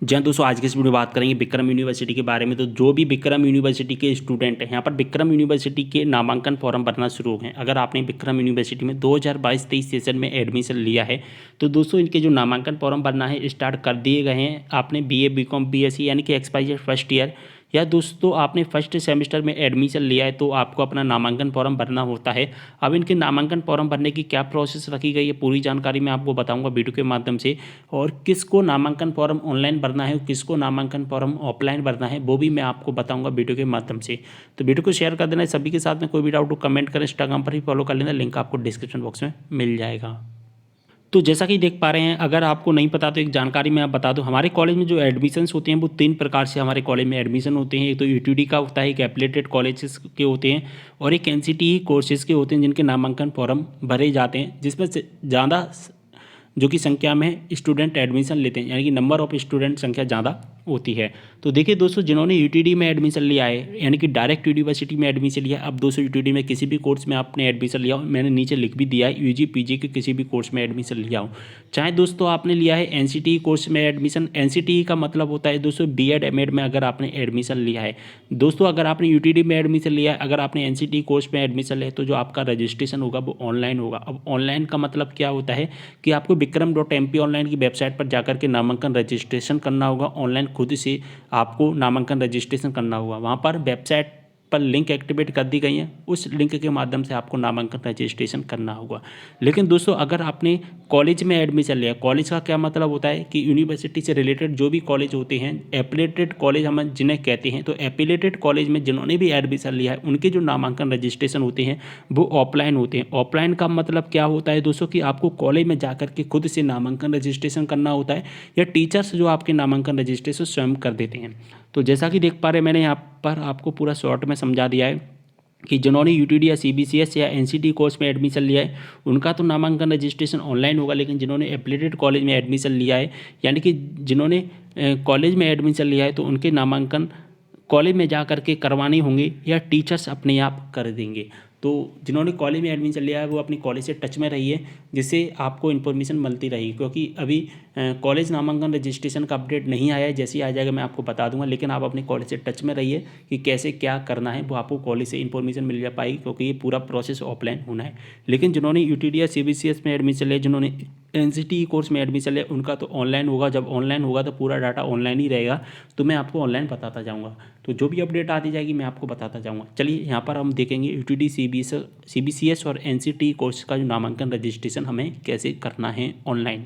जी हाँ दोस्तों, आज की इस वीडियो में बात करेंगे विक्रम यूनिवर्सिटी के बारे में। तो जो भी विक्रम यूनिवर्सिटी के स्टूडेंट हैं, यहाँ पर विक्रम यूनिवर्सिटी के नामांकन फॉर्म भरना शुरू हो गए। अगर आपने विक्रम यूनिवर्सिटी में 2022-23 सेशन में एडमिशन लिया है तो दोस्तों इनके जो नामांकन फॉर्म भरना है स्टार्ट कर दिए गए हैं। आपने बीए बीकॉम बीएससी यानी कि एक्सपायर फर्स्ट ईयर या दोस्तों आपने फर्स्ट सेमेस्टर में एडमिशन लिया है तो आपको अपना नामांकन फॉर्म भरना होता है। अब इनके नामांकन फॉर्म भरने की क्या प्रोसेस रखी गई है, पूरी जानकारी मैं आपको बताऊंगा वीडियो के माध्यम से। और किसको नामांकन फॉर्म ऑनलाइन भरना है, किसको नामांकन फॉर्म ऑफलाइन भरना है, वो भी मैं आपको बताऊंगा वीडियो के माध्यम से। तो वीडियो को शेयर कर देना सभी के साथ में। कोई भी डाउट हो कमेंट करें, इंस्टाग्राम पर ही फॉलो कर लेना, लिंक आपको डिस्क्रिप्शन बॉक्स में मिल जाएगा। तो जैसा कि देख पा रहे हैं, अगर आपको नहीं पता तो एक जानकारी मैं आप बता दूं। हमारे कॉलेज में जो एडमिशन्स होते हैं वो 3 प्रकार से हमारे कॉलेज में एडमिशन होते हैं। एक तो यूटीडी का होता है, एक एफिलिएटेड कॉलेजेस के होते हैं और एक एनसीटी कोर्सेज के होते हैं जिनके नामांकन फॉर्म भरे जाते हैं, जिसमें से ज़्यादा जो कि संख्या में स्टूडेंट एडमिशन लेते हैं, यानी कि नंबर ऑफ स्टूडेंट संख्या ज़्यादा होती है। तो देखिए दोस्तों, जिन्होंने यूटीडी में एडमिशन लिया है यानी कि डायरेक्ट यूनिवर्सिटी में एडमिशन लिया है, अब दोस्तों यूटीडी में किसी भी कोर्स में आपने एडमिशन लिया हो, मैंने नीचे लिख भी दिया है, यूजी पीजी के किसी भी कोर्स में एडमिशन लिया हो, चाहे दोस्तों आपने लिया है एनसीटी कोर्स में एडमिशन। एनसीटी का मतलब होता है दोस्तों बीएड एमएड में अगर आपने एडमिशन लिया है। दोस्तों अगर आपने यूटीडी में एडमिशन लिया है, अगर आपने एनसीटी कोर्स में एडमिशन लिया है तो जो आपका रजिस्ट्रेशन होगा वो ऑनलाइन होगा। अब ऑनलाइन का मतलब क्या होता है कि आपको विक्रम.mp ऑनलाइन की वेबसाइट पर जाकर के नामांकन रजिस्ट्रेशन करना होगा। ऑनलाइन खुद से आपको नामांकन रजिस्ट्रेशन करना होगा। वहाँ पर वेबसाइट पर लिंक एक्टिवेट कर दी गई है, उस लिंक के माध्यम से आपको नामांकन रजिस्ट्रेशन करना होगा। लेकिन दोस्तों अगर आपने कॉलेज में एडमिशन लिया, कॉलेज का क्या मतलब होता है कि यूनिवर्सिटी से रिलेटेड जो भी कॉलेज होते हैं, एफिलिएटेड कॉलेज हम जिन्हें कहते हैं, तो एफिलिएटेड कॉलेज में जिन्होंने भी एडमिशन लिया है उनके जो नामांकन रजिस्ट्रेशन होते हैं वो ऑफलाइन होते हैं। ऑफलाइन का मतलब क्या होता है दोस्तों कि आपको कॉलेज में जाकर के खुद से नामांकन रजिस्ट्रेशन करना होता है या टीचर्स जो आपके नामांकन रजिस्ट्रेशन स्वयं कर देते हैं। तो जैसा कि देख पा रहे हैं, मैंने यहाँ पर आपको पूरा शॉर्ट में समझा दिया है कि जिन्होंने यूटीडी या सीबीसीएस या एनसीटी कोर्स में एडमिशन लिया है उनका तो नामांकन रजिस्ट्रेशन ऑनलाइन होगा। लेकिन जिन्होंने एफिलिएटेड कॉलेज में एडमिशन लिया है यानी कि जिन्होंने कॉलेज में एडमिशन लिया है तो उनके नामांकन कॉलेज में जा कर के करवाने होंगे या टीचर्स अपने आप कर देंगे। तो जिन्होंने कॉलेज में एडमिशन लिया है वो अपनी कॉलेज से टच में रहिए, जिससे आपको इन्फॉर्मेशन मिलती रहेगी। क्योंकि अभी कॉलेज नामांकन रजिस्ट्रेशन का अपडेट नहीं आया है, जैसे ही आ जाएगा मैं आपको बता दूंगा। लेकिन आप अपने कॉलेज से टच में रहिए कि कैसे क्या करना है, वो आपको कॉलेज से इन्फॉर्मेशन मिल जा पाएगी, क्योंकि ये पूरा प्रोसेस ऑफलाइन होना है। लेकिन जिन्होंने यूटीडी या सीबीसीएस में एडमिशन लिया, जिन्होंने एनसीटी कोर्स में एडमिशन लिया, उनका तो ऑनलाइन होगा। जब ऑनलाइन होगा तो पूरा डाटा ऑनलाइन ही रहेगा, तो मैं आपको ऑनलाइन बताता जाऊँगा। तो जो भी अपडेट आती जाएगी मैं आपको बताता जाऊँगा। चलिए यहाँ पर हम देखेंगे यूटीडी सीबीसीएस और एनसीटी कोर्स का जो नामांकन रजिस्ट्रेशन हमें कैसे करना है ऑनलाइन।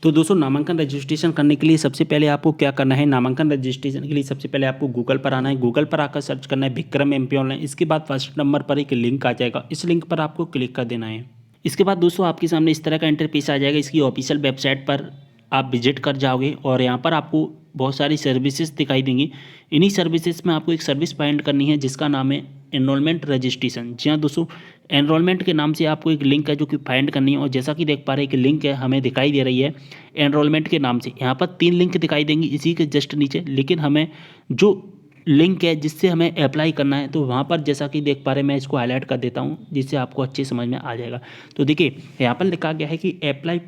तो दोस्तों नामांकन रजिस्ट्रेशन करने के लिए सबसे पहले आपको क्या करना है, नामांकन रजिस्ट्रेशन के लिए सबसे पहले आपको गूगल पर आना है। गूगल पर आकर सर्च करना है विक्रम एमपी ऑनलाइन। इसके बाद फर्स्ट नंबर पर एक लिंक आ जाएगा, इस लिंक पर आपको क्लिक कर देना है। इसके बाद दोस्तों आपके सामने इस तरह का इंटरफेस आ जाएगा। इसकी ऑफिशियल वेबसाइट पर आप विजिट कर जाओगे और यहाँ पर आपको बहुत सारी सर्विसेज दिखाई देंगी। इन्हीं सर्विसेज में आपको एक सर्विस फाइंड करनी है जिसका नाम है एनरोलमेंट रजिस्ट्रेशन। जी हाँ दोस्तों, एनरोलमेंट के नाम से आपको एक लिंक है जो कि फाइंड करनी है। और जैसा कि देख पा रहे हैं कि लिंक है हमें दिखाई दे रही है एनरोलमेंट के नाम से। यहाँ पर 3 लिंक दिखाई देंगी इसी के जस्ट नीचे। लेकिन हमें जो लिंक है जिससे हमें अप्लाई करना है, तो वहाँ पर जैसा कि देख पा रहे हैं, मैं इसको हाईलाइट कर देता हूँ जिससे आपको अच्छे समझ में आ जाएगा। तो देखिए यहाँ पर लिखा गया है कि apply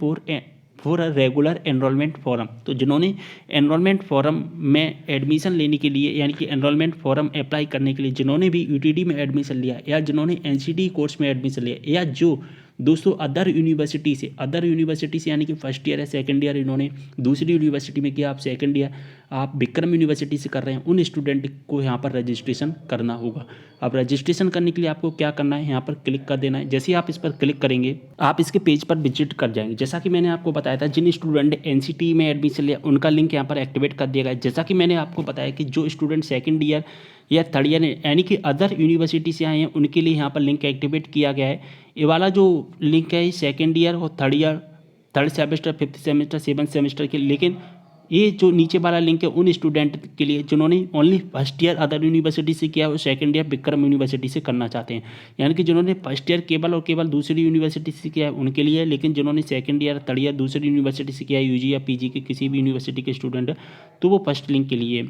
for a regular enrolment form. तो जिन्होंने एनरोलमेंट फॉर्म में एडमिशन लेने के लिए यानी कि एनरोलमेंट फॉर्म अप्लाई करने के लिए जिन्होंने भी यूटीडी में एडमिशन लिया या जिन्होंने एनसीटी कोर्स में एडमिशन लिया या जो दोस्तों अदर यूनिवर्सिटी से यानी कि फर्स्ट ईयर या सेकंड ईयर इन्होंने दूसरी यूनिवर्सिटी में किया, आप सेकंड ईयर आप विक्रम यूनिवर्सिटी से कर रहे हैं, उन स्टूडेंट को यहाँ पर रजिस्ट्रेशन करना होगा। अब रजिस्ट्रेशन करने के लिए आपको क्या करना है, यहाँ पर क्लिक कर देना है। जैसे ही आप इस पर क्लिक करेंगे आप इसके पेज पर विजिट कर जाएंगे। जैसा कि मैंने आपको बताया था, जिन स्टूडेंट ने एनसीटी में एडमिशन लिया उनका लिंक यहाँ पर एक्टिवेट कर दिया गया। जैसा कि मैंने आपको बताया कि जो स्टूडेंट सेकंड ईयर या थर्ड ईयर यानी कि अदर यूनिवर्सिटी से आए हैं उनके लिए यहाँ पर लिंक एक्टिवेट किया गया है। ये वाला जो लिंक है सेकंड ईयर और third semester, fifth semester, seventh semester के। लेकिन ये जो नीचे वाला लिंक है उन स्टूडेंट के लिए जिन्होंने only first year other university से किया और सेकंड ईयर विक्रम यूनिवर्सिटी से करना चाहते हैं। यानी कि जिन्होंने फर्स्ट ईयर केवल और केवल दूसरी यूनिवर्सिटी से किया है उनके लिए। लेकिन जिन्होंने सेकंड ईयर थर्ड ईयर दूसरी यूनिवर्सिटी से किया है, यूजी या पीजी के किसी भी यूनिवर्सिटी के स्टूडेंट है, तो वो फर्स्ट लिंक के लिए,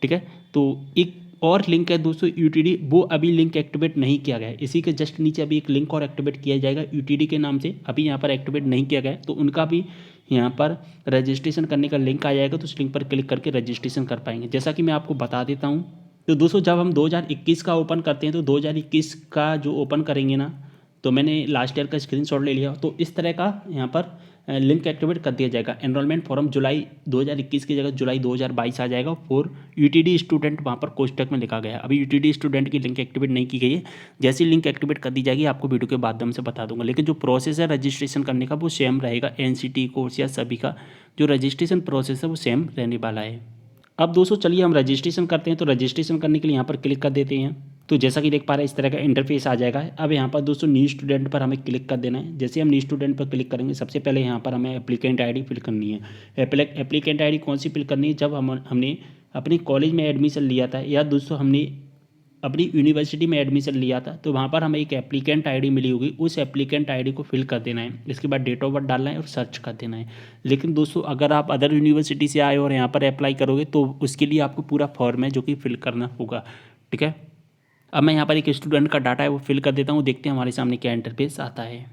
ठीक है। तो एक और लिंक है दोस्तों यूटीडी, वो अभी लिंक एक्टिवेट नहीं किया गया है। इसी के जस्ट नीचे अभी एक लिंक और एक्टिवेट किया जाएगा यूटीडी के नाम से, अभी यहाँ पर एक्टिवेट नहीं किया गया है, तो उनका भी यहाँ पर रजिस्ट्रेशन करने का लिंक आ जाएगा, तो उस लिंक पर क्लिक करके रजिस्ट्रेशन कर पाएंगे। जैसा कि मैं आपको बता देता हूँ, तो दोस्तों जब हम 2021 का ओपन करते हैं तो 2021 का जो ओपन करेंगे ना, तो मैंने लास्ट ईयर का स्क्रीनशॉट ले लिया, तो इस तरह का यहाँ पर लिंक एक्टिवेट कर दिया जाएगा। एनरोलमेंट फॉर्म जुलाई 2021 की जगह जुलाई 2022 आ जाएगा फॉर यूटीडी स्टूडेंट, वहाँ पर कोष्टक में लिखा गया है। अभी यूटीडी स्टूडेंट की लिंक एक्टिवेट नहीं की गई है, जैसी लिंक एक्टिवेट कर दी जाएगी आपको वीडियो के माध्यम से बता दूंगा। लेकिन जो प्रोसेस है रजिस्ट्रेशन करने का वो सेम रहेगा, एनसीटी कोर्स या सभी का जो रजिस्ट्रेशन प्रोसेस है वो सेम रहने वाला है। अब दोस्तों चलिए हम रजिस्ट्रेशन करते हैं, तो रजिस्ट्रेशन करने के लिए यहाँ पर क्लिक कर देते हैं। तो जैसा कि देख पा रहे हैं इस तरह का इंटरफेस आ जाएगा। अब यहाँ पर दोस्तों न्यू स्टूडेंट पर हमें क्लिक कर देना है। जैसे हम न्यू स्टूडेंट पर क्लिक करेंगे, सबसे पहले यहाँ पर हमें एप्लीकेंट आईडी फिल करनी है। एप्लीकेंट आईडी कौन सी फिल करनी है, जब हमने अपने कॉलेज में एडमिशन लिया था या दोस्तों हमने अपनी यूनिवर्सिटी में एडमिशन लिया था, तो वहाँ पर हमें एक एप्लीकेंट आईडी मिली होगी, उस एप्लीकेंट आईडी को फिल कर देना है। इसके बाद डेट ऑफ बर्थ डालना है और सर्च कर देना है। लेकिन दोस्तों अगर आप अदर यूनिवर्सिटी से आए और यहाँ पर अप्लाई करोगे तो उसके लिए आपको पूरा फॉर्म है जो कि फिल करना होगा, ठीक है। अब मैं यहाँ पर एक स्टूडेंट का डाटा है वो फिल कर देता हूँ, देखते हैं हमारे सामने क्या इंटरफेस आता है।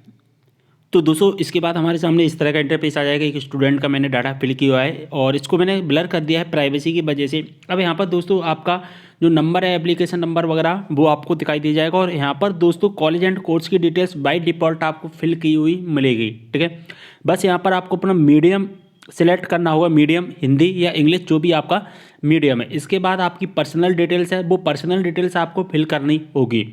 तो दोस्तों इसके बाद हमारे सामने इस तरह का इंटरफेस आ जाएगा। एक स्टूडेंट का मैंने डाटा फिल किया है और इसको मैंने ब्लर कर दिया है प्राइवेसी की वजह से। अब यहाँ पर दोस्तों आपका जो नंबर है, एप्लीकेशन नंबर वगैरह, वो आपको दिखाई दे जाएगा। और यहाँ पर दोस्तों कॉलेज एंड कोर्स की डिटेल्स बाय डिफ़ॉल्ट आपको फिल की हुई मिलेगी, ठीक है। बस यहाँ पर आपको अपना मीडियम सिलेक्ट करना होगा, मीडियम हिंदी या इंग्लिश जो भी आपका मीडियम है। इसके बाद आपकी पर्सनल डिटेल्स है, वो पर्सनल डिटेल्स आपको फिल करनी होगी।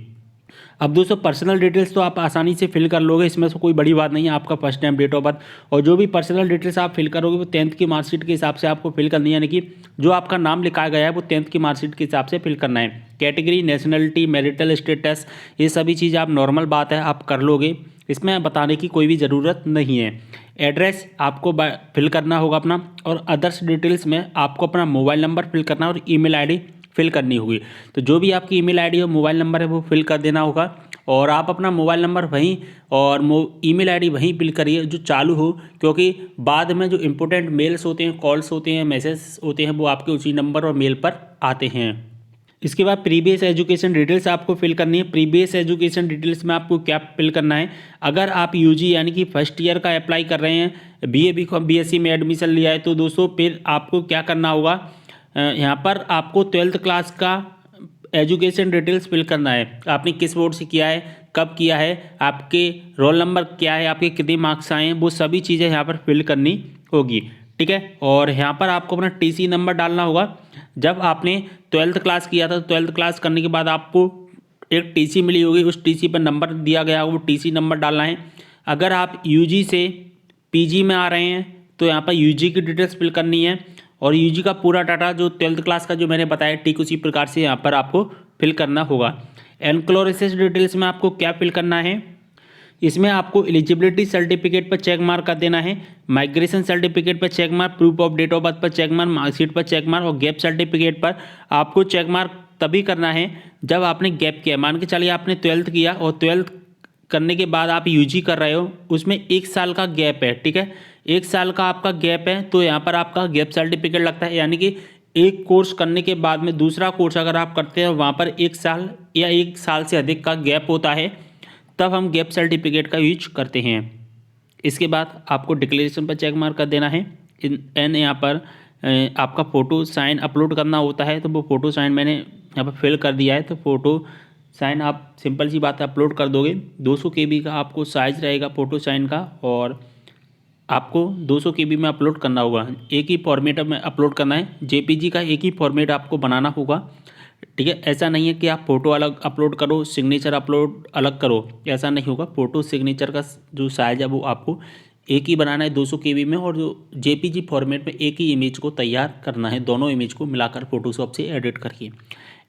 अब दोस्तों पर्सनल डिटेल्स तो आप आसानी से फिल कर लोगे, इसमें से कोई बड़ी बात नहीं है। आपका first name, date of birth और जो भी पर्सनल डिटेल्स आप फिल करोगे वो 10th की मार्कशीट के हिसाब से आपको फिल करनी है, यानी कि जो आपका नाम लिखा गया है वो 10th की मार्कशीट के हिसाब से फिल करना है। कैटेगरी, नेशनलिटी, मैरिटल स्टेटस, ये सभी चीज़ें आप नॉर्मल बात है आप कर लोगे, इसमें बताने की कोई भी ज़रूरत नहीं है। एड्रेस आपको फिल करना होगा अपना, और अदर्स डिटेल्स में आपको अपना मोबाइल नंबर फिल करना और ईमेल आईडी फिल करनी होगी। तो जो भी आपकी ईमेल आईडी और मोबाइल नंबर है वो फिल कर देना होगा, और आप अपना मोबाइल नंबर वहीं और ईमेल आईडी वहीं फिल करिए जो चालू हो, क्योंकि बाद में जो इंपॉर्टेंट मेल्स होते हैं, कॉल्स होते हैं, मैसेज होते हैं, वो आपके उसी नंबर और मेल पर आते हैं। इसके बाद प्रीवियस एजुकेशन डिटेल्स आपको फिल करनी है। प्रीवियस एजुकेशन डिटेल्स में आपको क्या फिल करना है, अगर आप यूजी यानी कि फर्स्ट ईयर का अप्लाई कर रहे हैं, बीए बीकॉम बीएससी में एडमिशन लिया है, तो दोस्तों फिर आपको क्या करना होगा, यहाँ पर आपको 12th क्लास का एजुकेशन डिटेल्स फिल करना है। आपने किस बोर्ड से किया है, कब किया है, आपके रोल नंबर क्या है, आपके कितने मार्क्स आए हैं, वो सभी चीज़ें यहाँ पर फिल करनी होगी, ठीक है। और यहाँ पर आपको अपना टीसी नंबर डालना होगा। जब आपने 12th क्लास किया था, तो 12th क्लास करने के बाद आपको एक टीसी मिली होगी, उस टीसी पर नंबर दिया गया होगा, वो टीसी नंबर डालना है। अगर आप यूजी से पीजी में आ रहे हैं तो यहाँ पर यूजी की डिटेल्स फिल करनी है, और यूजी का पूरा डाटा जो 12th क्लास का जो मैंने बताया ठीक उसी प्रकार से यहाँ पर आपको फिल करना होगा। एनक्लोरेसिस डिटेल्स में आपको क्या फिल करना है, इसमें आपको एलिजिबिलिटी सर्टिफिकेट पर चेक मार्क कर देना है, माइग्रेशन सर्टिफिकेट पर check mark, proof of date of birth पर चेक मार्क, मार्कशीट पर चेक मार्क, और गैप सर्टिफिकेट पर आपको चेक मार्क तभी करना है जब आपने गैप किया। मान के चलिए आपने 12th किया और 12th करने के बाद आप यूजी कर रहे हो, उसमें 1 साल का गैप है, ठीक है, 1 साल का आपका गैप है, तो यहाँ पर आपका गैप सर्टिफिकेट लगता है। यानी कि एक कोर्स करने के बाद में दूसरा कोर्स अगर आप करते हैं वहाँ पर 1 साल या 1 साल से अधिक का गैप होता है, तब हम गैप सर्टिफिकेट का यूज करते हैं। इसके बाद आपको डिक्लेरेशन पर चेक मार्क कर देना है। एन यहाँ पर आपका फ़ोटो साइन अपलोड करना होता है, तो वो फ़ोटो साइन मैंने यहाँ पर फिल कर दिया है, तो फ़ोटो साइन आप सिंपल सी बात है अपलोड कर दोगे। 200 KB का आपको साइज़ रहेगा फ़ोटो साइन का, और आपको 200 KB में अपलोड करना होगा। एक ही फॉर्मेट में अपलोड करना है, जेपीजी का एक ही फॉर्मेट आपको बनाना होगा, ठीक है। ऐसा नहीं है कि आप फ़ोटो अलग अपलोड करो, सिग्नेचर अपलोड अलग करो, ऐसा नहीं होगा। फ़ोटो सिग्नेचर का जो साइज़ है वो आपको एक ही बनाना है 200 KB में, और जो जेपीजी फॉर्मेट में एक ही इमेज को तैयार करना है, दोनों इमेज को मिलाकर फोटोशॉप से एडिट करके।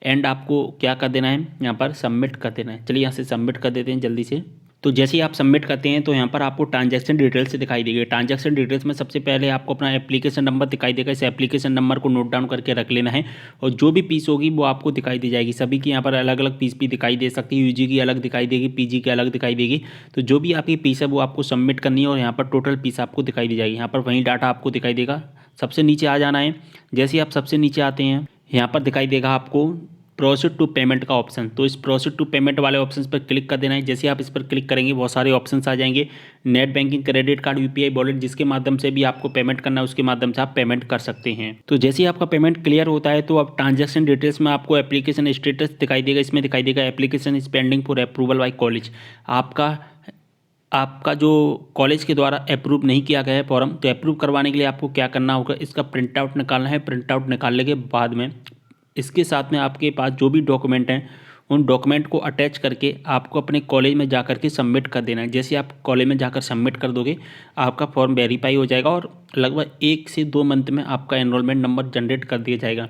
एंड आपको क्या कर देना है, यहाँ पर सबमिट कर देना है। चलिए यहाँ से सबमिट कर देते हैं जल्दी से। तो जैसे ही आप सबमिट करते हैं तो यहाँ पर आपको ट्रांजैक्शन डिटेल्स दिखाई देगी। ट्रांजैक्शन डिटेल्स में सबसे पहले आपको अपना एप्लीकेशन नंबर दिखाई देगा, इस एप्लीकेशन नंबर को नोट डाउन करके रख लेना है, और जो भी फीस होगी वो आपको दिखाई दी जाएगी। सभी की यहाँ पर अलग अलग फीस भी दिखाई दे सकती है, यूजी की अलग दिखाई देगी, पीजी की अलग दिखाई देगी। तो जो भी आपकी फीस है वो आपको सबमिट करनी है, और यहाँ पर टोटल फीस आपको दिखाई दी जाएगी। यहाँ पर वही डाटा आपको दिखाई देगा। सबसे नीचे आ जाना है। जैसे ही आप सबसे नीचे आते हैं यहाँ पर दिखाई देगा आपको प्रोसीड टू पेमेंट का ऑप्शन। तो इस प्रोसीड टू पेमेंट वाले ऑप्शन पर क्लिक कर देना है। जैसे आप इस पर क्लिक करेंगे बहुत सारे ऑप्शन आ जाएंगे, net banking, credit card, UPI wallet, जिसके माध्यम से भी आपको पेमेंट करना है उसके माध्यम से आप पेमेंट कर सकते हैं। तो जैसे ही आपका पेमेंट क्लियर होता है तो अब ट्रांजैक्शन डिटेल्स में आपको एप्लीकेशन स्टेटस दिखाई देगा। इसमें दिखाई देगा application is pending for approval bye college. आपका जो कॉलेज के द्वारा अप्रूव नहीं किया गया है फॉर्म, तो अप्रूव करवाने के लिए आपको क्या करना होगा, इसका प्रिंट आउट निकालना है। प्रिंट आउट निकालने के बाद में इसके साथ में आपके पास जो भी डॉक्यूमेंट हैं उन डॉक्यूमेंट को अटैच करके आपको अपने कॉलेज में जाकर के सबमिट कर देना है। जैसे आप कॉलेज में जाकर सबमिट कर दोगे आपका फॉर्म वेरीफाई हो जाएगा और लगभग 1 से 2 मंथ में आपका एनरोलमेंट नंबर जनरेट कर दिया जाएगा।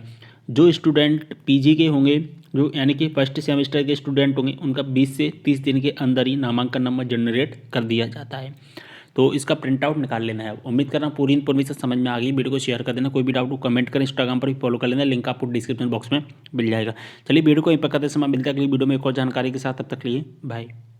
जो स्टूडेंट पीजी के होंगे, जो यानी कि फर्स्ट सेमेस्टर के स्टूडेंट होंगे, उनका 20 से 30 दिन के अंदर ही नामांकन नंबर जनरेट कर दिया जाता है। तो इसका प्रिंट आउट निकाल लेना है। उम्मीद कर रहा हूँ पूरी इन्फॉर्मेशन समझ में आ गई। वीडियो को शेयर कर देना, कोई भी डाउट हो कमेंट करें, इंस्टाग्राम पर भी फॉलो कर लेना, लिंक आपको डिस्क्रिप्शन बॉक्स में मिल जाएगा। चलिए वीडियो को यहीं पर करते समय मिलता है अगली वीडियो में एक और जानकारी के साथ, तब तक लिए बाय।